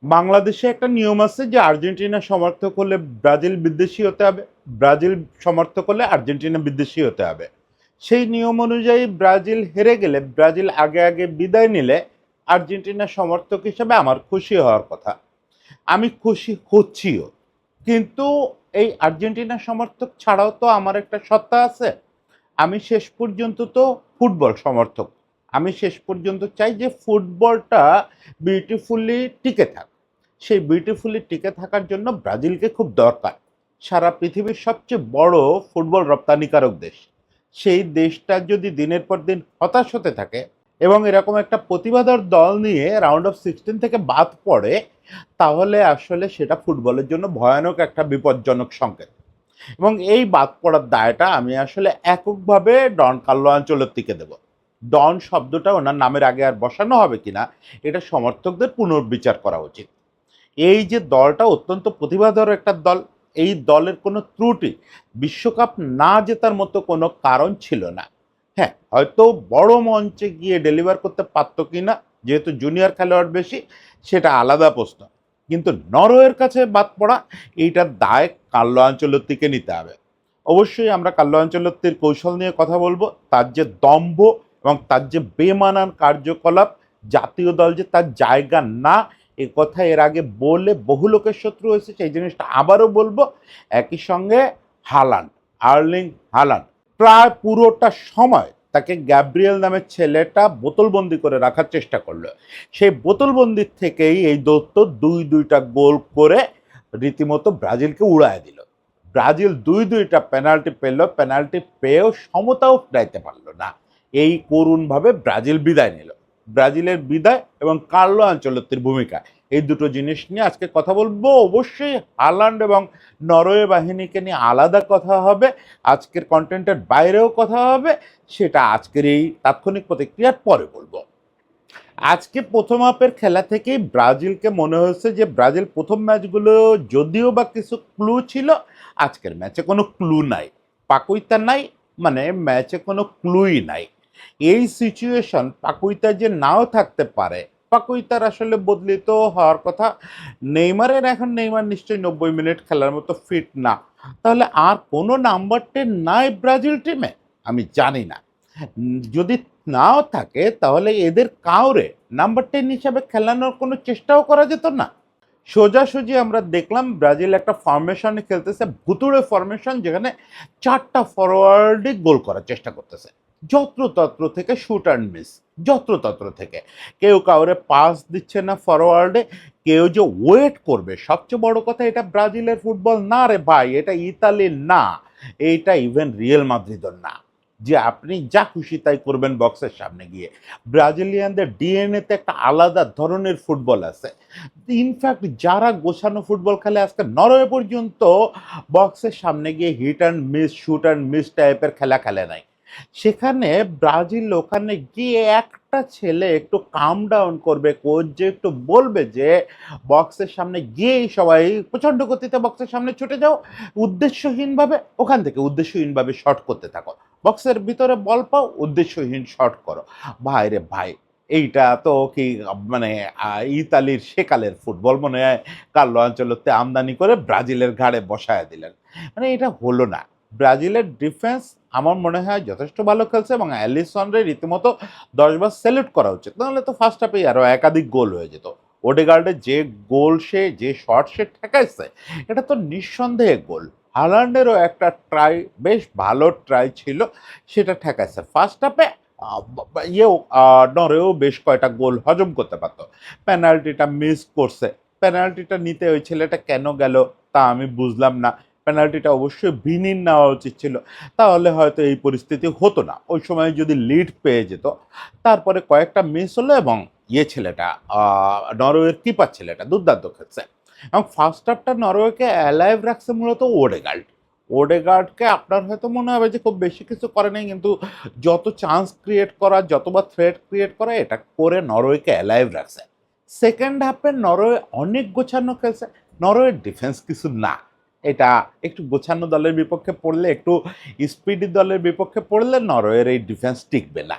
বাংলাদেশে একটা নিয়ম আছে যে আর্জেন্টিনা সমর্থক হলে ব্রাজিল বিদ্বেষী হতে হবে, ব্রাজিল সমর্থক হলে আর্জেন্টিনা বিদ্বেষী হতে হবে। সেই নিয়ম অনুযায়ী ব্রাজিল হেরে গেলে, ব্রাজিল আগে আগে বিদায় নিলে আর্জেন্টিনা সমর্থক হিসেবে আমার খুশি হওয়ার কথা। আমি খুশি হচ্ছিও। কিন্তু এই আর্জেন্টিনা সমর্থক ছাড়াও তো আমার একটা সত্তা আছে। আমি শেষ পর্যন্ত তো ফুটবল সমর্থক। আমি শেষ পর্যন্ত চাই যে ফুটবলটা বিউটিফুলি টিকে থাক। সেই বিউটিফুলি টিকে থাকার জন্য ব্রাজিলকে খুব দরকার। সারা পৃথিবীর সবচেয়ে বড় ফুটবল রপ্তানিকারক দেশ। সেই দেশটা যদি দিনের পর দিন হতাশ হতে থাকে এবং এরকম একটা প্রতিভাধর দল নিয়ে রাউন্ড অফ 16 থেকে বাদ পড়ে, তাহলে আসলে সেটা ফুটবলের জন্য ভয়ানক একটা বিপজ্জনক সংকেত। এবং এই বাদ পড়ার দায়টা আমি আসলে এককভাবে ডন কার্লো আনচেলত্তিকে দেব। ডন শব্দটা ওনার নামের আগে আর বসানো হবে কিনা এটা সমর্থকদের পুনর্বিচার করা উচিত। এই যে দলটা অত্যন্ত প্রতিভাধর একটা দল, এই দলের কোনো ত্রুটি বিশ্বকাপ না জেতার মতো কোনো কারণ ছিল না। হ্যাঁ, হয়তো বড় মঞ্চে গিয়ে ডেলিভার করতে পারতো কিনা, যেহেতু জুনিয়র খেলোয়াড় বেশি, সেটা আলাদা প্রশ্ন। কিন্তু নরওয়ের কাছে বাদ পড়া, এইটার দায় কার্লো আনচেলত্তিকে নিতে হবে। অবশ্যই আমরা কার্লো আনচেলত্তির কৌশল নিয়ে কথা বলবো, তার যে দম্ভ এবং তার যে বেমানান কার্যকলাপ, জাতীয় দল যে তার জায়গা না, এ কথা এর আগে বলে বহু লোকের শত্রু হয়েছে, সেই জিনিসটা আবারও বলবো। একই সঙ্গে হালান্ড, আর্লিং হালান্ড প্রায় পুরোটা সময় তাকে গ্যাব্রিয়েল নামের ছেলেটা বোতলবন্দি করে রাখার চেষ্টা করলো। সেই বোতলবন্দির থেকেই এই দত্ত দুইটা গোল করে রীতিমতো ব্রাজিলকে উড়ায় দিল। ব্রাজিল দুইটা পেনাল্টি পেল, পেনাল্টি পেয়েও সমতাও ফেরাইতে পারলো না। এই করুণভাবে ব্রাজিল বিদায় নিল। ব্রাজিলের বিদায় এবং কার্লো আনচেলত্তির ভূমিকা, এই দুটো জিনিস নিয়ে আজকে কথা বলবো। অবশ্যই হালান্ড এবং নরওয়ে বাহিনীকে নিয়ে আলাদা কথা হবে, আজকের কন্টেন্টের বাইরেও কথা হবে, সেটা আজকের এই তাৎক্ষণিক প্রতিক্রিয়ার পরে বলবো। আজকে প্রথম হাফের খেলা থেকেই ব্রাজিলকে মনে হয়েছে যে ব্রাজিল প্রথম ম্যাচগুলো যদিও বা কিছু ক্লু ছিল, আজকের ম্যাচে কোনো ক্লু নাই, পাকুইতা নাই, মানে ম্যাচে কোনো ক্লুই নাই। এই সিচুয়েশন পাকুইতা যে নাও থাকতে পারে, পাকুইতার আসলে বদলিত হওয়ার কথা। নেইমারের এখন নেইমার নিশ্চয়ই 90 মিনিট খেলার মতো ফিট না। তাহলে আর কোনো নাম্বার 10 নাই ব্রাজিল টিমে? আমি জানি না। যদি নাও থাকে তাহলে এদের কাউরে নাম্বার 10 হিসাবে খেলানোর কোনো চেষ্টাও করা যেত না? সোজাসুজি আমরা দেখলাম ব্রাজিল একটা ফরমেশনে খেলতেছে, ভুতুড়ে ফরমেশন, যেখানে 4টা ফরওয়ার্ডই গোল করার চেষ্টা করতেছে। যত্রতত্র থেকে শুট অ্যান্ড মিস, যত্রতত্র থেকে। কেউ কাউরে পাস দিচ্ছে না ফরওয়ার্ডে, কেউ যে ওয়েট করবে। সবচেয়ে বড় কথা, এটা ব্রাজিলের ফুটবল না রে ভাই, এটা ইতালির না, এইটা ইভেন রিয়েল মাদ্রিদের না, যে আপনি যা খুশি তাই করবেন বক্সের সামনে গিয়ে। ব্রাজিলিয়ানদের ডিএনএতে একটা আলাদা ধরনের ফুটবল আছে। ইনফ্যাক্ট যারা গোছানো ফুটবল খেলে, আজকে নরওয়ে পর্যন্ত বক্সের সামনে গিয়ে hit and miss, shoot and miss টাইপের খেলা খেলে নাই। সেখানে ব্রাজিল ওখানে গিয়ে একটা ছেলে একটু কাম ডাউন করবে, কোচ যে একটু বলবে যে বক্সের সামনে গিয়েই সবাই প্রচণ্ড গতিতে বক্সের সামনে ছুটে যাও, উদ্দেশ্যহীনভাবে ওখান থেকে উদ্দেশ্যহীনভাবে শট করতে থাকো, বক্সের ভিতরে বল পাও, উদ্দেশ্যহীন শট করো। ভাই রে ভাই, এইটা তো কি মানে ইতালির সেকালের ফুটবল মনে হয় কার্লো আনচেলত্তি আমদানি করে ব্রাজিলের ঘাড়ে বসায় দিলেন। মানে এটা হলো না। ব্রাজিলের ডিফেন্স আমার মনে হয় যথেষ্ট ভালো খেলছে এবং অ্যালিসনরে রীতিমতো 10 বার স্যালুট করা উচিত, নাহলে তো ফার্স্ট হাফেই আরও একাধিক গোল হয়ে যেত। ওডেগার্ডের যে গোল, সে যে শট সে ঠেকাইছে, এটা তো নিঃসন্দেহে গোল। হালান্ডেরও একটা ট্রাই, বেশ ভালো ট্রাই ছিল, সেটা ঠেকাইছে। ফার্স্ট হাফে নরেও বেশ কয়টা গোল হজম করতে পারতো। পেনাল্টিটা মিস করছে, পেনাল্টিটা নিতে ওই ছেলেটা কেন গেল তা আমি বুঝলাম না। পেনাল্টিটা অবশ্যই ভিনির নেওয়া উচিত ছিল, তাহলে হয়তো এই পরিস্থিতি হতো না। ওই সময় যদি লিড পেয়ে যেত। তারপরে কয়েকটা মিস হলো এবং ছেলেটা নরওয়ের কিপার ছেলেটা দুর্দান্ত খেলছে। এবং ফার্স্ট হাফটা নরওয়েকে অ্যালাইভ রাখছে মূলত ওডেগার্ড। ওডেগার্ডকে আপনার হয়তো মনে হবে যে খুব বেশি কিছু করে নাই, কিন্তু যত চান্স ক্রিয়েট করা, যতবার থ্রেট ক্রিয়েট করা, এটা করে নরওয়েকে অ্যালাইভ রাখছে। সেকেন্ড হাফে নরওয়ে অনেক গোছানো খেলছে। নরওয়ের ডিফেন্স কিছু না, এটা একটু গোছানো দলের বিপক্ষে পড়লে, একটু স্পিডি দলের বিপক্ষে পড়লে নরওয়ের এই ডিফেন্স টিকবে না।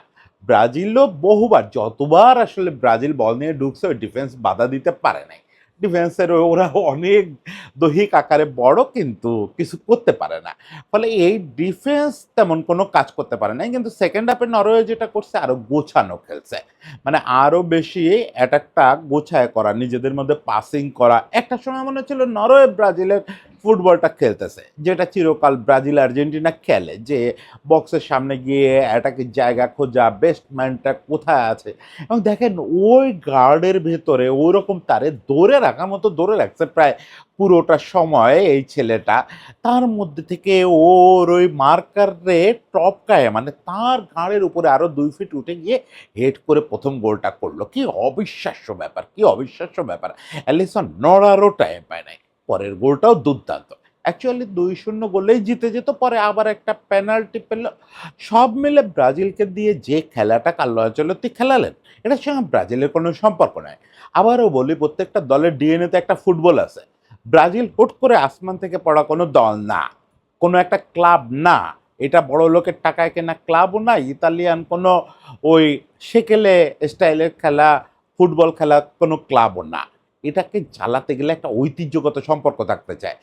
ব্রাজিলও বহুবার, যতবার আসলে ব্রাজিল বল নিয়ে ঢুকছে, ওই ডিফেন্স বাধা দিতে পারে নাই। ডিফেন্সের ওরা অনেক দৈহিক আকারে বড়, কিন্তু কিছু করতে পারে না। ফলে এই ডিফেন্স তেমন কোনো কাজ করতে পারে নাই। কিন্তু সেকেন্ড হাফে নরওয়ে যেটা করছে আরো গোছানো খেলছে। মানে আরো বেশি অ্যাটাকটা গোছায় করা, নিজেদের মধ্যে পাসিং করা। একটা সময় মনে হচ্ছিল নরওয়ে ব্রাজিলের ফুটবলটা খেলতেছে, যেটা চিরকাল ব্রাজিল আর্জেন্টিনা খেলে, যে বক্সের সামনে গিয়ে অ্যাটাকের জায়গা খোঁজা, বেস্ট ম্যানটা কোথায় আছে। এবং দেখেন ওই গার্ডের ভেতরে ওই রকম তারে ধরে রাখার মতো ধরে রাখছে প্রায় পুরোটা সময় এই ছেলেটা। তার মধ্যে থেকে ওর ওই মার্কারে টপকায়, মানে তার ঘাড়ের উপরে আরো 2 ফিট উঠে গিয়ে হেড করে প্রথম গোলটা করলো। কি অবিশ্বাস্য ব্যাপার, কি অবিশ্বাস্য ব্যাপার। অ্যালিসন নড়ারও টাইম পায় নাই। পরের গোলটাও দুর্দান্ত। অ্যাকচুয়ালি 2-0 গোলেই জিতে যেত, পরে আবার একটা পেনাল্টি পেল। সব মিলে ব্রাজিলকে দিয়ে যে খেলাটা কার্লো আনচেলত্তি খেলালেন, এটার সঙ্গে ব্রাজিলের কোনো সম্পর্ক নাই। আবারও বলি, প্রত্যেকটা দলের ডিএনএতে একটা ফুটবল আছে। ব্রাজিল হুট করে আসমান থেকে পড়া কোনো দল না, কোনো একটা ক্লাব না। এটা বড় লোকের টাকায় কেনা ক্লাবও না, ইতালিয়ান কোনো ওই সেকেলে স্টাইলের খেলা ফুটবল খেলা কোনো ক্লাবও না। এটাকে জ্বালাতে গেলে একটা ঐতিহ্যগত সম্পর্ক থাকতে চায়।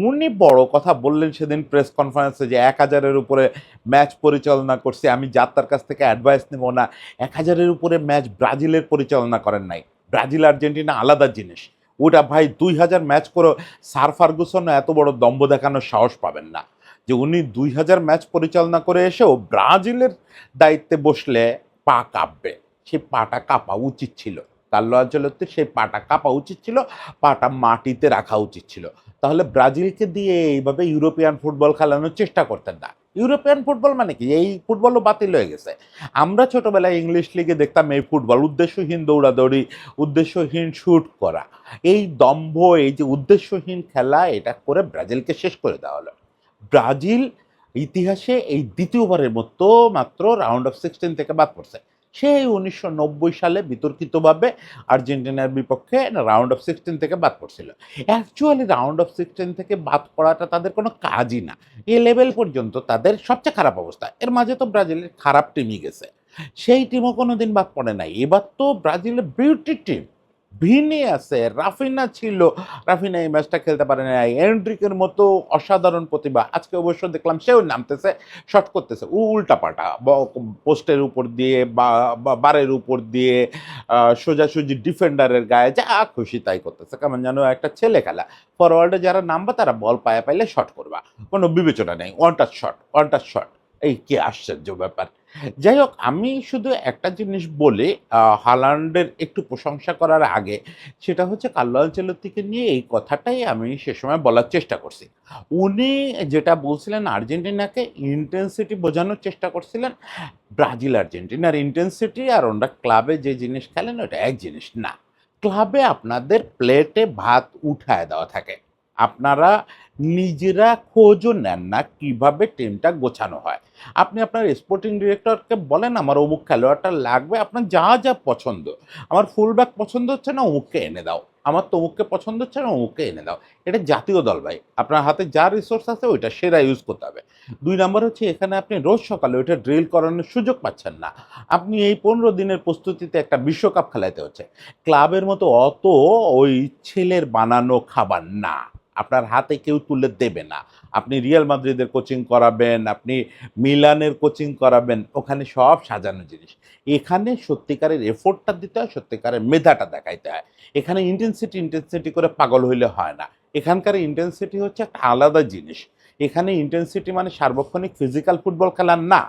উনি বড় কথা বললেন সেদিন প্রেস কনফারেন্সে যে 1000-এর উপরে ম্যাচ পরিচালনা করছি, আমি যাত্রার কাছ থেকে অ্যাডভাইস নেব না। 1000-এর উপরে ম্যাচ ব্রাজিলের পরিচালনা করেন নাই। ব্রাজিল আর্জেন্টিনা আলাদা জিনিস। ওটা ভাই 2000 ম্যাচ করে স্যার ফার্গুসন এত বড় দম্ভ দেখানোর সাহস পাবেন না যে উনি 2000 ম্যাচ পরিচালনা করে এসেও ব্রাজিলের দায়িত্বে বসলে পা কাঁপবে। সে পাটা কাঁপা উচিত ছিল, কার্লো আনচেলত্তির সেই পাটা কাঁপা উচিত ছিল, পাটা মাটিতে রাখা উচিত ছিল। তাহলে ব্রাজিলকে দিয়ে এইভাবে ইউরোপিয়ান ফুটবল খেলানোর চেষ্টা করতেন না। ইউরোপিয়ান ফুটবল মানে কি, এই ফুটবলও বাতিল হয়ে গেছে। আমরা ছোটবেলায় ইংলিশ লিগে দেখতাম এই ফুটবল, উদ্দেশ্যহীন দৌড়াদৌড়ি, উদ্দেশ্যহীন শুট করা, এই দম্ভ, এই যে উদ্দেশ্যহীন খেলা, এটা করে ব্রাজিলকে শেষ করে দেওয়া হলো। ব্রাজিল ইতিহাসে এই দ্বিতীয়বারের মতো মাত্র রাউন্ড অফ 16 থেকে বাদ পড়ছে। সেই 1990 সালে বিতর্কিতভাবে আর্জেন্টিনার বিপক্ষে রাউন্ড অফ 16 থেকে বাদ পড়ছিল। অ্যাকচুয়ালি রাউন্ড অফ 16 থেকে বাদ পড়াটা তাদের কোনো কাজই না। এ লেভেল পর্যন্ত তাদের সবচেয়ে খারাপ অবস্থা। এর মাঝে তো ব্রাজিলের খারাপ টিমই গেছে, সেই টিমও কোনোদিন বাদ পড়ে নাই। এবার তো ব্রাজিলের বিউটি টিম, ভিনি আছে, রাফিনা ছিল। রাফিনা এই ম্যাচটা খেলতে পারে নাই। এন্ড্রিকের মতো অসাধারণ প্রতিভা, আজকে অবশ্য দেখলাম সেও নামতেছে, শট করতেছে উল্টাপাল্টা, পোস্টের উপর দিয়ে বা বারের উপর দিয়ে, সোজাসুজি ডিফেন্ডারের গায়ে যা খুশি তাই করতেছে। কেমন যেন একটা ছেলে খেলা। ফরওয়ার্ডে যারা নামবা তারা বল পায়ে পাইলে শট করবা, কোনো বিবেচনা নেই। One touch shot, one touch shot. এই কি আশ্চর্য ব্যাপার। যাই হোক, আমি শুধু একটা জিনিস বলি, হালান্ডের একটু প্রশংসা করার আগে, সেটা হচ্ছে কার্লো আনচেলত্তিকে নিয়ে এই কথাটাই আমি সে সময় বলার চেষ্টা করছি। উনি যেটা বলছিলেন আর্জেন্টিনাকে ইন্টেন্সিটি বোঝানোর চেষ্টা করছিলেন। ব্রাজিল আর্জেন্টিনার ইন্টেন্সিটি আর ওরা ক্লাবে যে জিনিস খেলেন ওটা এক জিনিস না। ক্লাবে আপনাদের প্লেটে ভাত উঠায় দেওয়া থাকে, আপনারা নিজেরা খোঁজও নেন না কিভাবে টিমটা গোছানো হয়। আপনি আপনার স্পোর্টিং ডিরেক্টরকে বলেন আমার অমুক খেলোয়াড়টা লাগবে, আপনার যা যা পছন্দ, আমার ফুলব্যাক পছন্দ হচ্ছে না অমুককে এনে দাও, আমার তমুককে পছন্দ হচ্ছে না অমুককে এনে দাও। এটা জাতীয় দল ভাই, আপনার হাতে যা রিসোর্স আছে ওইটা সেরা ইউজ করতে হবে। 2 নম্বর হচ্ছে এখানে আপনি রোজ সকালে ওইটা ড্রিল করানোর সুযোগ পাচ্ছেন না। আপনি এই 15 দিনের প্রস্তুতিতে একটা বিশ্বকাপ খেলাইতে হচ্ছে। ক্লাবের মতো অত ওই ছেলের বানানো খাবার না, আপনার হাতে কেউ তুলে দেবে না। আপনি রিয়াল মাদ্রিদের কোচিং করাবেন, আপনি মিলানের কোচিং করাবেন, ওখানে সব সাজানো জিনিস। এখানে সত্যিকারের এফোর্টটা দিতে হয়, সত্যিকারের মেধাটা দেখাইতে হয়। এখানে ইন্টেন্সিটি ইন্টেন্সিটি করে পাগল হইলে হয় না। এখানকার ইন্টেন্সিটি হচ্ছে একটা আলাদা জিনিস। এখানে ইন্টেন্সিটি মানে সার্বক্ষণিক ফিজিক্যাল ফুটবল খেলার না,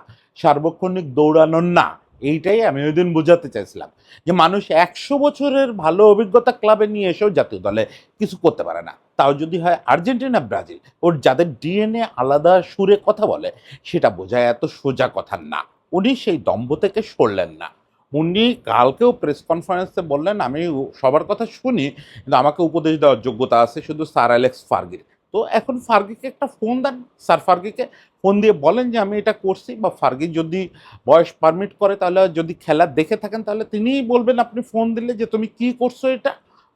সার্বক্ষণিক দৌড়ানোর না। এইটাই আমি ওই দিন বোঝাতে চাইছিলাম, যে মানুষ 100 বছরের ভালো অভিজ্ঞতা ক্লাবে নিয়ে এসেও জাতীয় দলে কিছু করতে পারে না। তাও যদি হয় আর্জেন্টিনা ব্রাজিল, ওর যাদের ডিএনএ আলাদা সুরে কথা বলে, সেটা বোঝায় এত সোজা কথা না। উনি সেই দম্ভ থেকে সরলেন না। উনি কালকেও প্রেস কনফারেন্সে বললেন আমি সবার কথা শুনি, কিন্তু আমাকে উপদেশ দেওয়ার যোগ্যতা আছে শুধু স্যার অ্যালেক্স ফার্গির। তো এখন ফার্গিকে একটা ফোন দেন, স্যার ফার্গিকে ফোন দিয়ে বলেন যে আমি এটা করছি, বা ফার্গি যদি বয়স পারমিট করে, তাহলে যদি খেলা দেখে থাকেন তাহলে তিনিই বলবেন আপনি ফোন দিলে যে তুমি কি করছো এটা।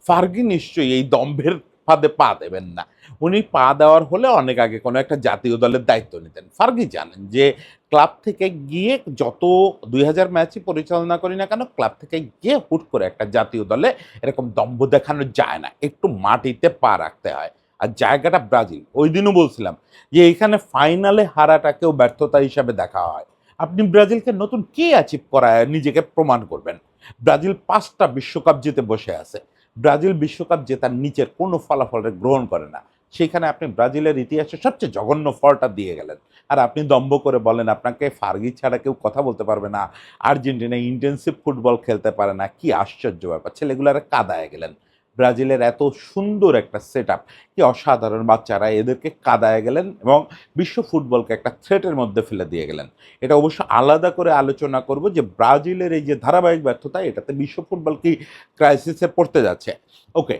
ফার্গি নিশ্চয়ই এই দম্ভের ফাঁদে পা দেবেন না। উনি পা দেওয়ার হলে অনেক আগে কোনো একটা জাতীয় দলের দায়িত্ব নিতেন। ফার্গি জানেন যে ক্লাব থেকে গিয়ে যত ২০০০ ম্যাচই পরিচালনা করি না কেন, ক্লাব থেকে গিয়ে হুট করে একটা জাতীয় দলে এরকম দম্ভ দেখানো যায় না। একটু মাটিতে পা রাখতে হয়। আর জায়গাটা ব্রাজিল। ঐদিনও বলছিলাম যে এখানে ফাইনালে হারাটাকেও ব্যর্থতা হিসাবে দেখা হয়। আপনি ব্রাজিলকে নতুন কি অ্যাচিভ করায় নিজেকে প্রমাণ করবেন? ব্রাজিল ৫ টা বিশ্বকাপ জিতে বসে আছে। ব্রাজিল বিশ্বকাপ জেতার নিচের কোনো ফলাফলকে গ্রহণ করে না। সেখানে আপনি ব্রাজিলের ইতিহাসে সবচেয়ে জঘন্য ফলটা দিয়ে গেলেন। আর আপনি দম্ভ করে বলেন আপনাকে ফার্গি ছাড়া কেউ কথা বলতে পারবে না। আর্জেন্টিনা ইনটেনসিভ ফুটবল খেলতে পারে না। কি আশ্চর্য ব্যাপার! ছেলেগুলারে কাদায় গেলেন। ব্রাজিলের এত সুন্দর একটা সেটআপ, কি অসাধারণ বাচ্চারা, এদেরকে কাদায় গেলেন এবং বিশ্ব ফুটবলকে একটা থ্রেটের মধ্যে ফেলে দিয়ে গেলেন। এটা অবশ্য আলাদা করে আলোচনা করব যে ব্রাজিলের এই যে ধারাবাহিক ব্যর্থতা, এটাতে বিশ্ব ফুটবল কি ক্রাইসিসে পড়তে যাচ্ছে। ওকে,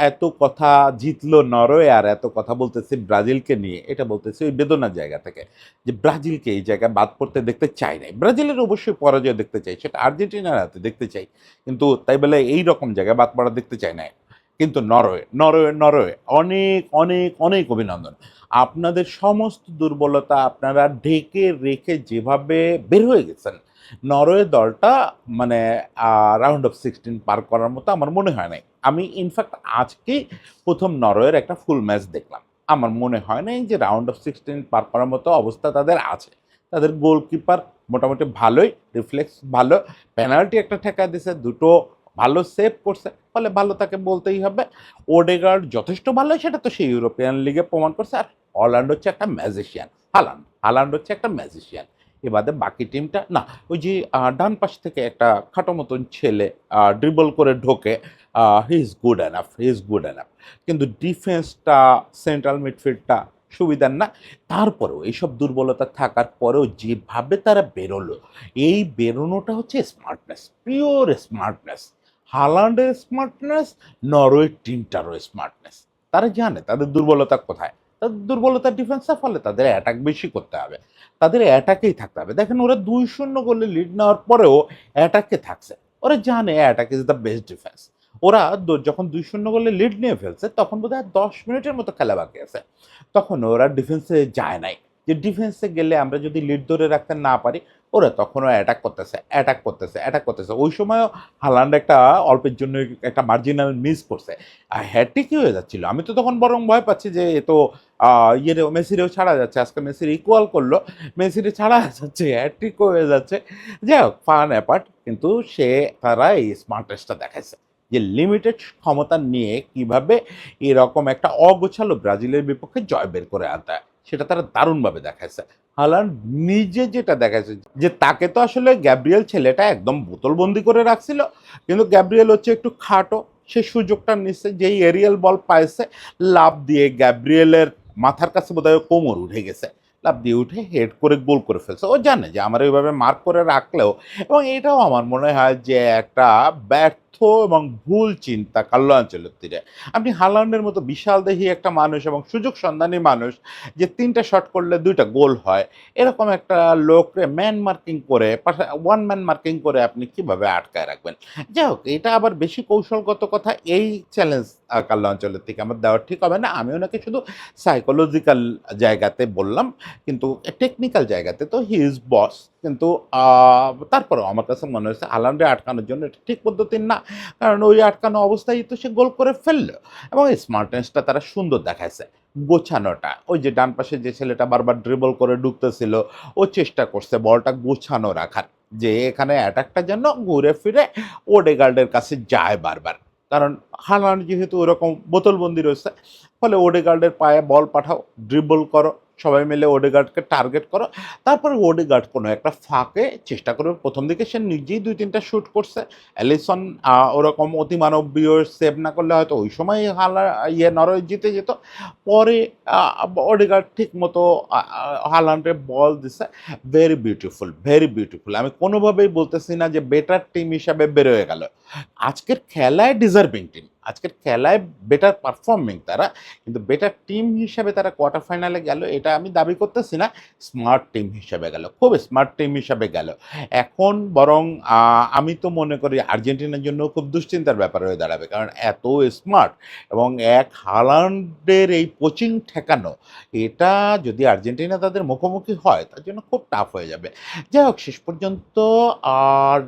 এত কথা জিতলো নরওয়ে আর এত কথা বলতেছি ব্রাজিলকে নিয়ে, এটা বলতেছি ওই বেদনার জায়গা থেকে যে ব্রাজিলকে এই জায়গায় বাদ পড়তে দেখতে চাই নাই। ব্রাজিলের অবশ্যই পরাজয় দেখতে চাই, সেটা আর্জেন্টিনার হাতে দেখতে চাই, কিন্তু তাই বলে এই রকম জায়গায় বাদ পড়া দেখতে চাই না। কিন্তু নরওয়ে নরওয়ে নরওয়ে অনেক অনেক অনেক অভিনন্দন। আপনাদের সমস্ত দুর্বলতা আপনারা ঢেকে রেখে যেভাবে বের হয়ে গেছেন, নরওয়ে দলটা মানে রাউন্ড অফ 16 পার করার মতো আমার মনে হয় নাই। আমি ইনফ্যাক্ট আজকেই প্রথম নরওয়ের একটা ফুল ম্যাচ দেখলাম। আমার মনে হয় নাই যে রাউন্ড অফ 16 পার করার মতো অবস্থা তাদের আছে। তাদের গোলকিপার মোটামুটি ভালোই, রিফ্লেক্স ভালো, পেনাল্টি একটা ঠেকায় দিছে, দুটো ভালো সেভ করছে, ফলে ভালো তাকে বলতেই হবে। ওডেগার্ড যথেষ্ট ভালো, সেটা তো সেই ইউরোপিয়ান লিগে প্রমাণ করছে। আর হল্যান্ড হচ্ছে একটা ম্যাজিশিয়ান। হালান্ড হচ্ছে একটা ম্যাজিশিয়ান। এবাদে বাকি টিমটা না, ওই যে ডান পাশ থেকে একটা খাটো মতন ছেলে ড্রিবল করে ঢোকে, he is good enough, he is good enough. কিন্তু ডিফেন্সটা, সেন্ট্রাল মিডফিল্ডটা সুবিধার না। তারপরেও এইসব দুর্বলতা থাকার পরেও যেভাবে তারা বেরোলো, এই বেরোনোটা হচ্ছে স্মার্টনেস, পিওর স্মার্টনেস। হালান্ডের স্মার্টনেস, নরওয়ের টিমটারও স্মার্টনেস। তারা জানে তাদের দুর্বলতা কোথায়। তাদের দুর্বলতা ডিফেন্সের, ফলে তাদের অ্যাটাক বেশি করতে হবে, তাদের অ্যাটাকেই থাকতে হবে। দেখেন ওরা ২-০ গোলে লিড নেওয়ার পরেও অ্যাটাকে থাকছে। ওরা জানে attack is the best defence. ওরা যখন ২-০ গোলে লিড নিয়ে ফেলছে, তখন বোধহয় ১০ মিনিটের মতো খেলা বাকি আছে, তখন ওরা ডিফেন্সে যায় নাই। যে ডিফেন্সে গেলে আমরা যদি লিড ধরে রাখতে না পারি, ওরা তখনও অ্যাটাক করতেছে, অ্যাটাক করতেছে, অ্যাটাক করতেছে। ওই সময়ও হালান্ড একটা অল্পের জন্য একটা মার্জিনাল মিস করছে, হ্যাটট্রিকই হয়ে যাচ্ছিল। আমি তো তখন বরং ভয় পাচ্ছি যে এ তো মেসিরেও ছাড়া যাচ্ছে, আজকে মেসির ইকুয়াল করলো, মেসিরে ছাড়া যাচ্ছে, হ্যাটট্রিকও হয়ে যাচ্ছে। যাই হোক, ফান অ্যাপার্ট, কিন্তু তারা এই স্মার্টনেসটা দেখাইছে যে লিমিটেড ক্ষমতা নিয়ে কিভাবে এরকম একটা অগোছালো ব্রাজিলের বিপক্ষে জয় বের করে আনতে হয়, সেটা তারা দারুণভাবে দেখাইছে। হালান্ড নিজে যেটা দেখাইছে যে তাকে তো আসলে গ্যাব্রিয়েল ছেলেটা একদম বোতলবন্দি করে রাখছিল, কিন্তু গ্যাব্রিয়েল হচ্ছে একটু খাটো, সে সুযোগটা নিচ্ছে, যেই এরিয়াল বল পাইছে, লাফ দিয়ে গ্যাব্রিয়েলের মাথার কাছে বোধহয় কোমর উঠে গেছে, লাফ দিয়ে উঠে হেড করে গোল করে ফেলছে। ও জানে যে আমার ওইভাবে মার্ক করে রাখলেও, এবং এটাও আমার মনে হয় যে একটা ব্যর্থ এবং ভুল চিন্তা কার্লো আনচেলত্তির। আপনি হালান্ডের মতো বিশালদেহী একটা মানুষ এবং সুযোগ সন্ধানী মানুষ, যে ৩টা শট করলে ২টা গোল হয়, এরকম একটা লোকরে ম্যান মার্কিং করে, ওয়ান ম্যান মার্কিং করে আপনি কিভাবে আটকায় রাখবেন? যাই হোক, এটা আবার বেশি কৌশলগত কথা। এই চ্যালেঞ্জ কার্লো আনচেলত্তিকে আমার দেওয়া ঠিক হবে না। আমি ওনাকে শুধু সাইকোলজিক্যাল জায়গাতে বললাম, কিন্তু টেকনিক্যাল জায়গাতে তো হি ইজ বস। কিন্তু তারপরেও আমার কাছে মনে হয়েছে হালান্ডে আটকানোর জন্য এটা ঠিক পদ্ধতি না, কারণ ওই আটকানো অবস্থায় তো সে গোল করে ফেললো। এবং এই স্মার্টনেসটা তারা সুন্দর দেখাইছে। গোছানোটা, ওই যে ডান পাশে যে ছেলেটা বারবার ড্রিবল করে ঢুকতেছিল, ও চেষ্টা করছে বলটা গোছানো রাখার, যে এখানে অ্যাটাকটা যেন ঘুরে ফিরে ওডেগার্ডের কাছে যায় বারবার। কারণ হালান্ড যেহেতু ওরকম বোতলবন্দি রয়েছে, ফলে ওডেগার্ডের পায়ে বল পাঠাও, ড্রিবল করো, সবাই মিলে ওডেগার্ডকে টার্গেট করো। তারপরে ওডেগার্ড কোনো একটা ফাঁকে চেষ্টা করবে। প্রথম দিকে সে নিজেই ২-৩টা শুট করছে। অ্যালিসন ওরকম অতিমানবীয় সেভ না করলে হয়তো ওই সময় নরওয়ে জিতে যেত। পরে ওডেগার্ড ঠিক মতো হালান্ডে বল দিছে। Very beautiful, very beautiful. আমি কোনোভাবেই বলতেছি না যে বেটার টিম হিসাবে বের হয়ে গেল। আজকের খেলায় ডিজার্ভিং টিম। আজকের খেলায় বেটার পারফর্মিং তারা, কিন্তু বেটার টিম হিসাবে তারা কোয়ার্টার ফাইনালে গেল এটা আমি দাবি করতেছি না। স্মার্ট টিম হিসাবে গেল, খুব স্মার্ট টিম হিসাবে গেল। এখন বরং আমি তো মনে করি আর্জেন্টিনার জন্য খুব দুশ্চিন্তার ব্যাপার হয়ে দাঁড়াবে, কারণ এত স্মার্ট এবং এক হালান্ডের এই কোচিং ঠেকানো, এটা যদি আর্জেন্টিনা তাদের মুখোমুখি হয় তার জন্য খুব টাফ হয়ে যাবে। যাই হোক, শেষ পর্যন্ত আর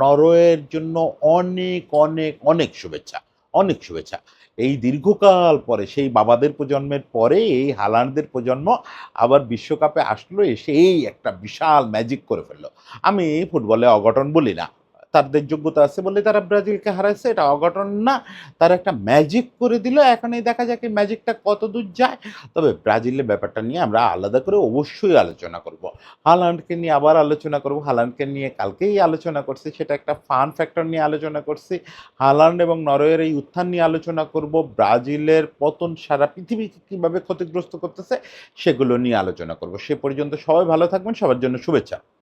নরওয়ের জন্য অনেক অনেক অনেক শুভেচ্ছা, অনেক শুভেচ্ছা। এই দীর্ঘকাল পরে সেই বাবাদের প্রজন্মের পরে এই হালান্ডদের প্রজন্ম আবার বিশ্বকাপে আসলো, এসে এই একটা বিশাল ম্যাজিক করে ফেললো। আমি ফুটবলে অঘটন বলি না, তাদের যোগ্যতা আছে বলে তারা ব্রাজিলকে হারাইছে, এটা অঘটন না, তারা একটা ম্যাজিক করে দিল। এখন এই দেখা যাক এই ম্যাজিকটা কত দূর যায়। তবে ব্রাজিলের ব্যাপারটা নিয়ে আমরা আলাদা করে অবশ্যই আলোচনা করব। হালান্ডকে নিয়ে আবার আলোচনা করব। হালান্ডকে নিয়ে কালকেই আলোচনা করছি, সেটা একটা ফান ফ্যাক্টর নিয়ে আলোচনা করছি। হালান্ড এবং নরওয়ের এই উত্থান নিয়ে আলোচনা করব। ব্রাজিলের পতন সারা পৃথিবীকে কীভাবে ক্ষতিগ্রস্ত করতেছে সেগুলো নিয়ে আলোচনা করব। সে পর্যন্ত সবাই ভালো থাকবেন, সবার জন্য শুভেচ্ছা।